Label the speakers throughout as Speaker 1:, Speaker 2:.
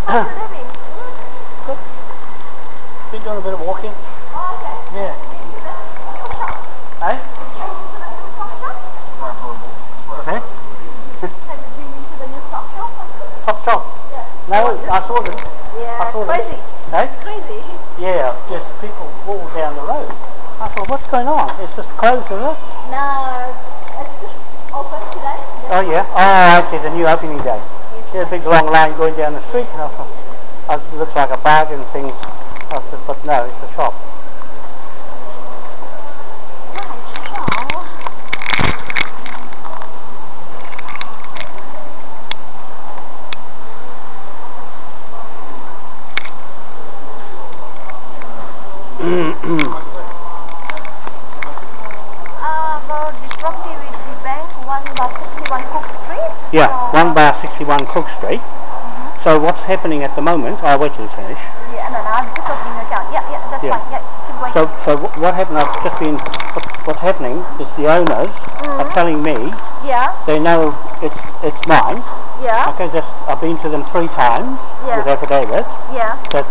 Speaker 1: Levy.
Speaker 2: Good. Been doing a bit of walking.
Speaker 1: Oh, okay.
Speaker 2: Yeah. Eh? What's that?
Speaker 1: Have you been into the new stock shop?
Speaker 2: Top shop?
Speaker 1: Yeah.
Speaker 2: No, I saw them.
Speaker 1: Yeah,
Speaker 2: I saw
Speaker 1: crazy.
Speaker 2: Them. Eh?
Speaker 1: Crazy.
Speaker 2: Yeah, just people all down the road. I thought, what's going on? It's just closed, is it?
Speaker 1: No, it's just open today.
Speaker 2: Oh, yeah. Oh, okay, the new opening day. There's a big long line going down the street. And I thought, it looks like a bargain thing. I said, but no, it's a shop.
Speaker 1: About this property with the bank, 1/61 Cook Street.
Speaker 2: Yeah, 1/61 Cook Street. So what's happening at the moment? I'll wait till you finish.
Speaker 1: Yeah, no, I'm just opening the account. Yeah, that's fine. Yeah, keep going.
Speaker 2: So what happened? I've just been. What's happening is the owners are telling me
Speaker 1: Yeah.
Speaker 2: they know it's mine.
Speaker 1: Yeah.
Speaker 2: Okay, I've been to them 3 times with affidavits
Speaker 1: Yeah.
Speaker 2: that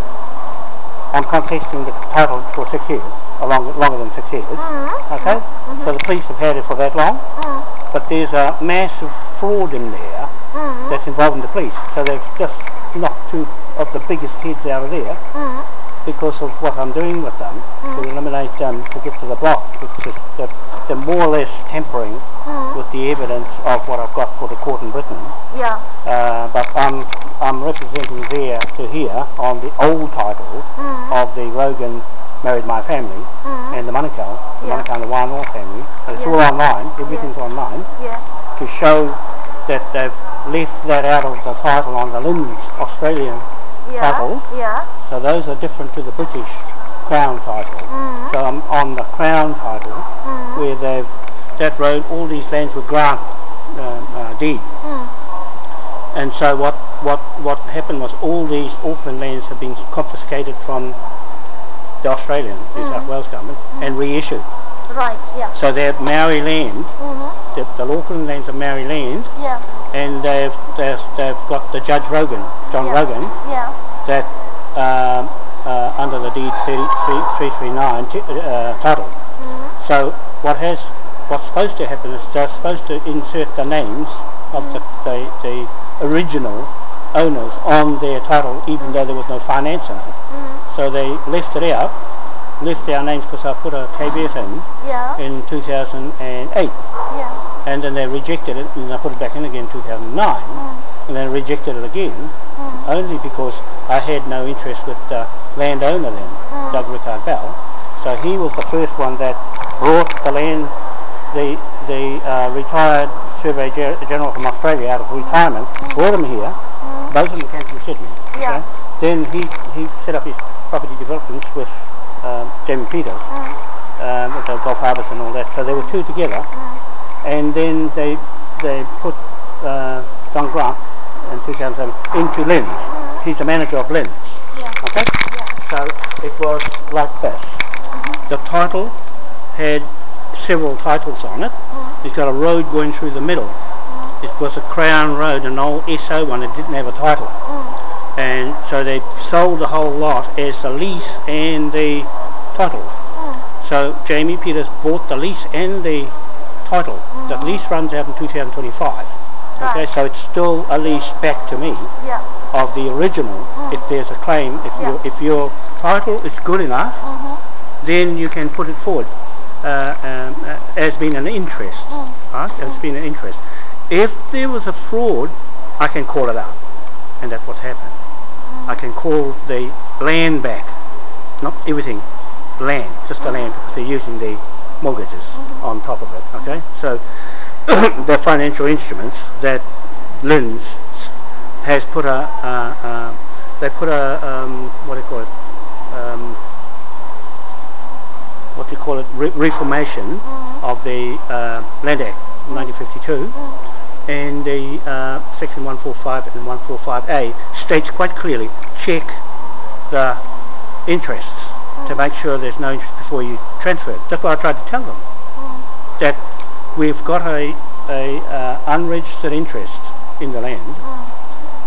Speaker 2: I'm contesting the title for 6 years, longer than 6 years. Okay, so the police have had it for that long, but there's a massive fraud in there that's involving the police. So they've just knocked 2 of the biggest heads out of there because of what I'm doing with them to eliminate them to get to the block. It's just that they're more or less tampering with the evidence of what I've got for the court in Britain.
Speaker 1: Yeah.
Speaker 2: But I'm representing there to here on the old title of the Rogan Married My Family and the Manukau, and the Wanoa family. So it's all online, everything's online, to show that they've left that out of the title on the Lien's Australian title.
Speaker 1: Yeah.
Speaker 2: So those are different to the British Crown title. So I'm on the Crown title where that road, all these lands were grant deed. And so what happened was all these Auckland lands have been confiscated from the Australian, New South Wales government, and reissued.
Speaker 1: Right, yeah.
Speaker 2: So they're Maori land, the Auckland lands are Maori land, and they've got the Judge Rogan, John Rogan, that under the deed 339 title. So what's supposed to happen is they're supposed to insert the names of the original owners on their title, even though there was no finance in it. So they left it out, left our names because I put a KBF in 2008. And then they rejected it, and I put it back in again in 2009, and then rejected it again, only because I had no interest with the landowner then, Doug Rickard Bell. So he was the first one that brought the land, the retired Surveyor General from Australia out of retirement, brought him here. Both of them came from Sydney. Okay? Then he set up his property developments with Jamie Peters, with the Golf Harbours and all that. So there were 2 together. And then they put John Grant in 2007 into Lien's. He's the manager of Lien's. Okay? So it was like this. The title had several titles on it. It's got a road going through the middle. It was a Crown Road, an old SO one. It didn't have a title. And so they sold the whole lot as the lease and the title. So Jamie Peters bought the lease and the title. The lease runs out in 2025. Okay, so it's still a lease back to me of the original. If there's a claim, if your title is good enough, then you can put it forward as being an interest. Right? As being an interest. If there was a fraud, I can call it out, and that's what's happened. I can call the land back, not everything, land, just the land, because they're using the mortgages on top of it. Okay, so the financial instruments that Lien's has put they put what do you call it? Reformation of the Land Act 1952, and the section 145 and 145A states quite clearly, check the interests to make sure there's no interest before you transfer it. That's what I tried to tell them, that we've got a unregistered interest in the land,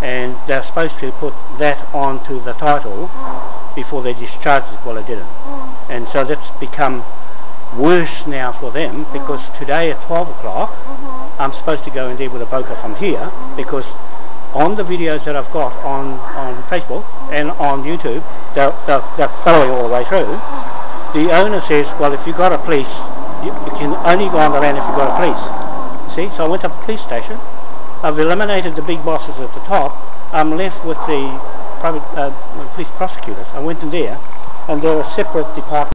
Speaker 2: and they're supposed to put that onto the title before they discharge it. Well, they didn't. And so that's become worse now for them, because today at 12 o'clock I'm supposed to go in there with a poker from here, because on the videos that I've got on Facebook and on YouTube, they're following all the way through. The owner says, well, if you've got a police, you can only go on the land if you've got a police. See, so I went to the police station. I've eliminated the big bosses at the top. I'm left with the private police prosecutors. I went in there, and they're a separate department.